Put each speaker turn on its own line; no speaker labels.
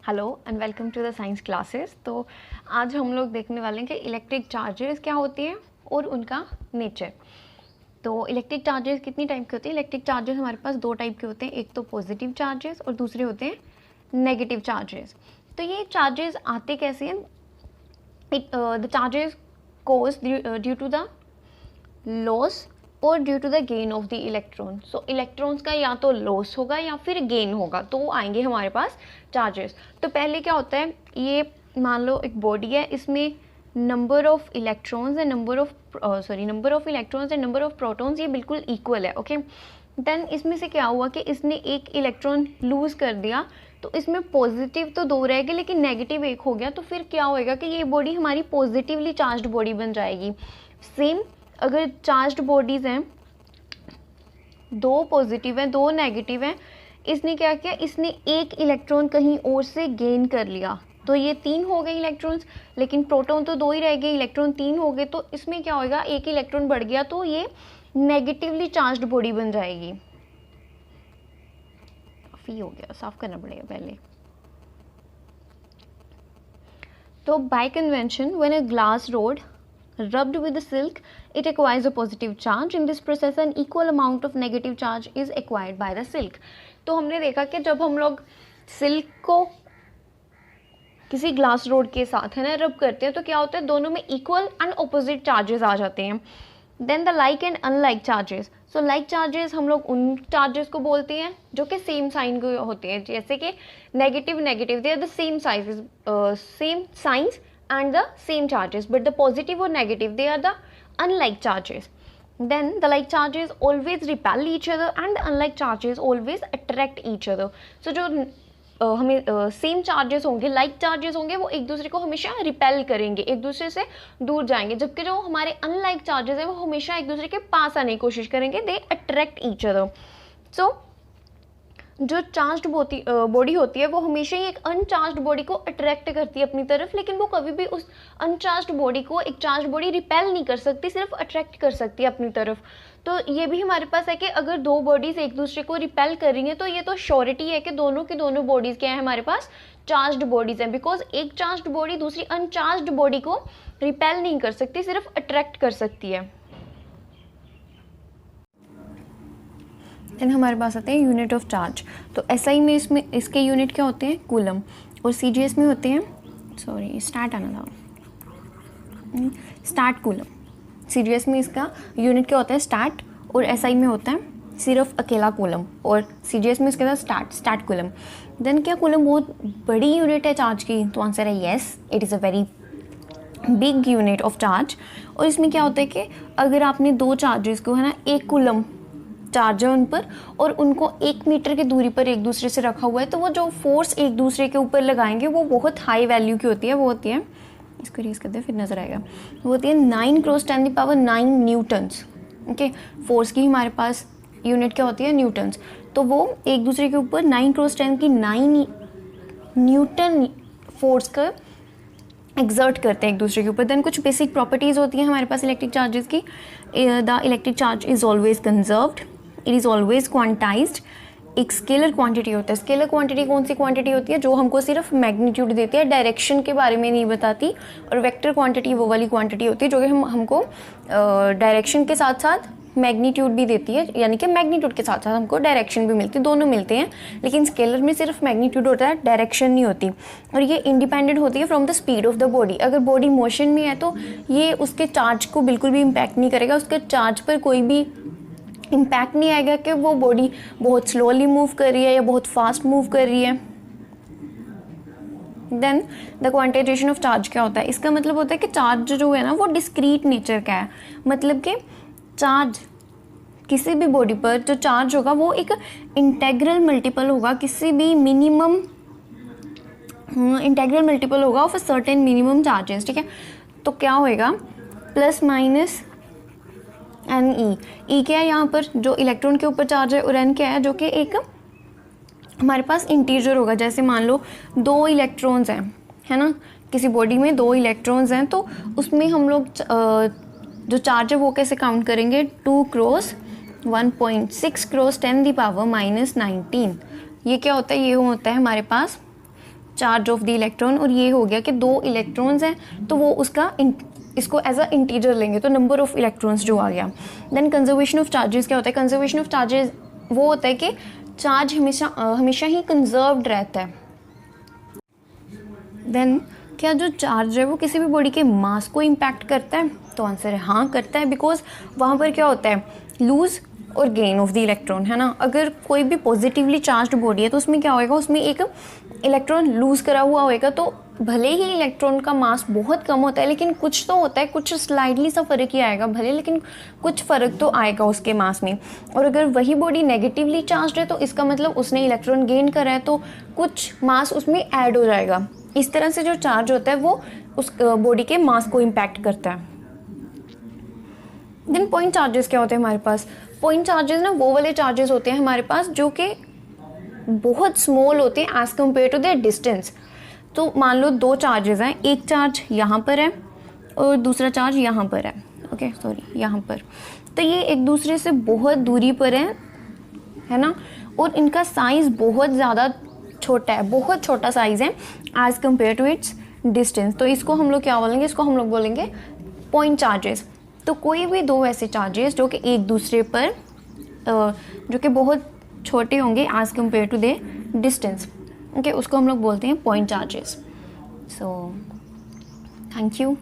Hello and welcome to the science classes. तो आज हम लोग देखने वाले हैं कि इलेक्ट्रिक चार्जेस क्या होती हैं और उनका नेचर। तो इलेक्ट्रिक चार्जेस कितनी टाइप के होते हैं? इलेक्ट्रिक चार्जेस हमारे पास दो टाइप के होते हैं, एक तो पॉजिटिव चार्जेस और दूसरे होते हैं नेगेटिव चार्जेस। तो ये चार्जेस आते कैसे हैं? The charges cause due to the loss और due to the gain of the electron. So electrons का या तो लॉस होगा या फिर गेन होगा, तो आएंगे हमारे पास चार्जेस। तो पहले क्या होता है, ये मान लो एक बॉडी है, इसमें number of electrons and number of electrons and number of protons ये बिल्कुल इक्वल है। ओके, देन इसमें से क्या हुआ कि इसने एक इलेक्ट्रॉन लूज कर दिया, तो इसमें पॉजिटिव तो दो रह गए लेकिन नेगेटिव एक हो गया। तो फिर क्या होएगा कि ये बॉडी हमारी पॉजिटिवली चार्ज्ड बॉडी बन जाएगी। सेम अगर चार्ज्ड बॉडीज़ हैं, दो पॉजिटिव हैं दो नेगेटिव हैं, इसने क्या किया, इसने एक इलेक्ट्रॉन कहीं और से गेन कर लिया, तो ये तीन हो गए इलेक्ट्रॉन्स, लेकिन प्रोटॉन तो दो ही रह गए, इलेक्ट्रॉन तीन हो गए। तो इसमें क्या होगा, एक इलेक्ट्रॉन बढ़ गया तो ये नेगेटिवली चार्ज्ड बॉडी बन जाएगी। काफ़ी हो गया, साफ करना पड़ेगा पहले। तो bye convention when a glass rod rubbed with the silk, it acquires a positive charge. In this process an equal amount of negative charge is acquired by the silk. तो हमने देखा कि जब हम लोग सिल्क को किसी ग्लास रोड के साथ है ना रब करते हैं, तो क्या होता है, दोनों में इक्वल एंड ऑपोजिट चार्जेस आ जाते हैं। Then the like and unlike charges. So like charges हम लोग उन चार्जेस को बोलते हैं जो कि सेम साइन के होते हैं, जैसे कि negative they are the same sizes, same science and the same charges, but the positive or negative they are the unlike charges. Then the like charges always repel each other and the unlike charges always attract each other. So जो हमें same charges होंगे, like charges होंगे, वो एक दूसरे को हमेशा repel करेंगे, एक दूसरे से दूर जाएंगे, जबकि जो हमारे अनलाइक चार्जेस है वो हमेशा एक दूसरे के पास आने की कोशिश करेंगे, दे अट्रैक्ट ईच अदर। सो जो चार्ज्ड बॉडी होती है वो हमेशा ही एक अनचार्ज्ड बॉडी को अट्रैक्ट करती है अपनी तरफ, लेकिन वो कभी भी उस अनचार्ज्ड बॉडी को एक चार्ज बॉडी रिपेल नहीं कर सकती, सिर्फ अट्रैक्ट कर सकती है अपनी तरफ। तो ये भी हमारे पास है कि अगर दो बॉडीज एक दूसरे को रिपेल कर रही हैं, तो ये तो श्योरिटी है कि दोनों की दोनों बॉडीज क्या है, हमारे पास चार्ज्ड बॉडीज हैं, बिकॉज एक चार्ज्ड बॉडी दूसरी अनचार्ज्ड बॉडी को रिपेल नहीं कर सकती, सिर्फ अट्रैक्ट कर सकती है। देन हमारे पास आते हैं यूनिट ऑफ चार्ज। तो एसआई में इसमें इसके यूनिट क्या होते हैं, कूलम, और सीजीएस में होते हैं, स्टार्ट आना था, स्टार्ट कूलम। सीजीएस में इसका यूनिट क्या होता है, स्टार्ट, और एसआई में होता है सिर्फ अकेला कूलम, और सीजीएस में इसके साथ स्टार्ट कूलम। देन क्या कूलम बहुत बड़ी यूनिट है चार्ज की? तो आंसर है yes, it is a very big unit of charge. और इसमें क्या होता है कि अगर आपने दो चार्जेस को है ना, एक कूलम चार्ज है उन पर, और उनको 1 मीटर की दूरी पर एक दूसरे से रखा हुआ है, तो वो जो फोर्स एक दूसरे के ऊपर लगाएंगे वो बहुत हाई वैल्यू की होती है। वो होती है, इसको रीज करते हैं फिर नजर आएगा, वो होती है 9 × 10⁹ न्यूटन्स। ओके, फोर्स की हमारे पास यूनिट क्या होती है, न्यूटन्स। तो वो एक दूसरे के ऊपर 9 × 10⁹ न्यूटन फोर्स का एक्सर्ट करते हैं एक दूसरे के ऊपर। देन कुछ बेसिक प्रॉपर्टीज़ होती हैं हमारे पास इलेक्ट्रिक चार्जेस की। The electric charge is always conserved, it is always quantized. एक स्केलर क्वांटिटी होता है। स्केलर क्वांटिटी कौन सी क्वांटिटी होती है, जो हमको सिर्फ मैग्नीट्यूड देती है, डायरेक्शन के बारे में नहीं बताती। और वेक्टर क्वांटिटी वो वाली क्वांटिटी होती है जो कि हमको डायरेक्शन के साथ साथ मैग्नीट्यूड भी देती है, यानी कि मैग्नीट्यूड के साथ साथ हमको डायरेक्शन भी मिलती है, दोनों मिलते हैं। लेकिन स्केलर में सिर्फ मैग्नीट्यूड होता है, डायरेक्शन नहीं होती। और ये इंडिपेंडेंट होती है from the speed of the body. अगर बॉडी मोशन में है तो ये उसके चार्ज को बिल्कुल भी इम्पैक्ट नहीं करेगा, उसके चार्ज पर कोई भी इम्पैक्ट नहीं आएगा कि वो बॉडी बहुत स्लोली मूव कर रही है या बहुत फास्ट मूव कर रही है। Then the quantization of charge क्या होता है, इसका मतलब होता है कि चार्ज जो है ना वो डिस्क्रीट नेचर का है। मतलब कि चार्ज किसी भी बॉडी पर जो चार्ज होगा वो एक इंटेग्रल मल्टीपल होगा, किसी भी मिनिमम इंटेग्रल मल्टीपल होगा of a certain minimum charges. ठीक है, तो क्या होएगा, प्लस माइनस एन ई। क्या है यहाँ पर, जो इलेक्ट्रॉन के ऊपर चार्ज है, और एन क्या है, जो कि एक हमारे पास इंटीजर होगा। जैसे मान लो 2 इलेक्ट्रॉन्स हैं, है ना, किसी बॉडी में 2 इलेक्ट्रॉन्स हैं, तो उसमें हम लोग जो चार्ज है वो कैसे काउंट करेंगे, 2 × 1.6 × 10⁻⁻19। ये क्या होता है, ये होता है हमारे पास चार्ज ऑफ द इलेक्ट्रॉन, और ये हो गया कि 2 इलेक्ट्रॉन्स हैं तो वो उसका इसको एज अ इंटीजर लेंगे, तो नंबर ऑफ इलेक्ट्रॉन्स जो आ गया। देन कंजर्वेशन ऑफ चार्जेस क्या होता है? कंजर्वेशन ऑफ चार्जेस वो होता है कि चार्ज हमेशा ही कंजर्व्ड रहता है। देन क्या जो चार्ज है वो किसी भी बॉडी के मास को इम्पैक्ट करता है? तो आंसर है हाँ करता है, बिकॉज वहाँ पर क्या होता है, लूज और गेन ऑफ द इलेक्ट्रॉन, है ना। अगर कोई भी पॉजिटिवली चार्ज्ड बॉडी है तो उसमें क्या होएगा, उसमें एक इलेक्ट्रॉन लूज करा हुआ होएगा, तो भले ही इलेक्ट्रॉन का मास बहुत कम होता है लेकिन कुछ तो होता है, कुछ स्लाइडली सा फ़र्क ही आएगा भले, लेकिन कुछ फ़र्क तो आएगा उसके मास में। और अगर वही बॉडी नेगेटिवली चार्ज्ड है तो इसका मतलब उसने इलेक्ट्रॉन गेन करा है, तो कुछ मास उसमें ऐड हो जाएगा। इस तरह से जो चार्ज होता है वो उस बॉडी के मास को इम्पैक्ट करता है। देन पॉइंट चार्जेस क्या होते हैं हमारे पास? पॉइंट चार्जेस ना वो वाले चार्जेस होते हैं हमारे पास जो कि बहुत स्मॉल होते हैं as compare to their distance. तो मान लो 2 चार्जेस हैं, एक चार्ज यहाँ पर है और दूसरा चार्ज यहाँ पर है, ओके सॉरी यहाँ पर, तो ये एक दूसरे से बहुत दूरी पर है ना, और इनका साइज़ बहुत ज़्यादा छोटा है, बहुत छोटा साइज़ है as compare to its distance. तो इसको हम लोग क्या बोलेंगे? इसको हम लोग बोलेंगे पॉइंट चार्जेस। तो कोई भी 2 ऐसे चार्जेस जो कि एक दूसरे पर जो कि बहुत छोटे होंगे as compare to the distance, okay, उसको हम लोग बोलते हैं point charges. So thank you.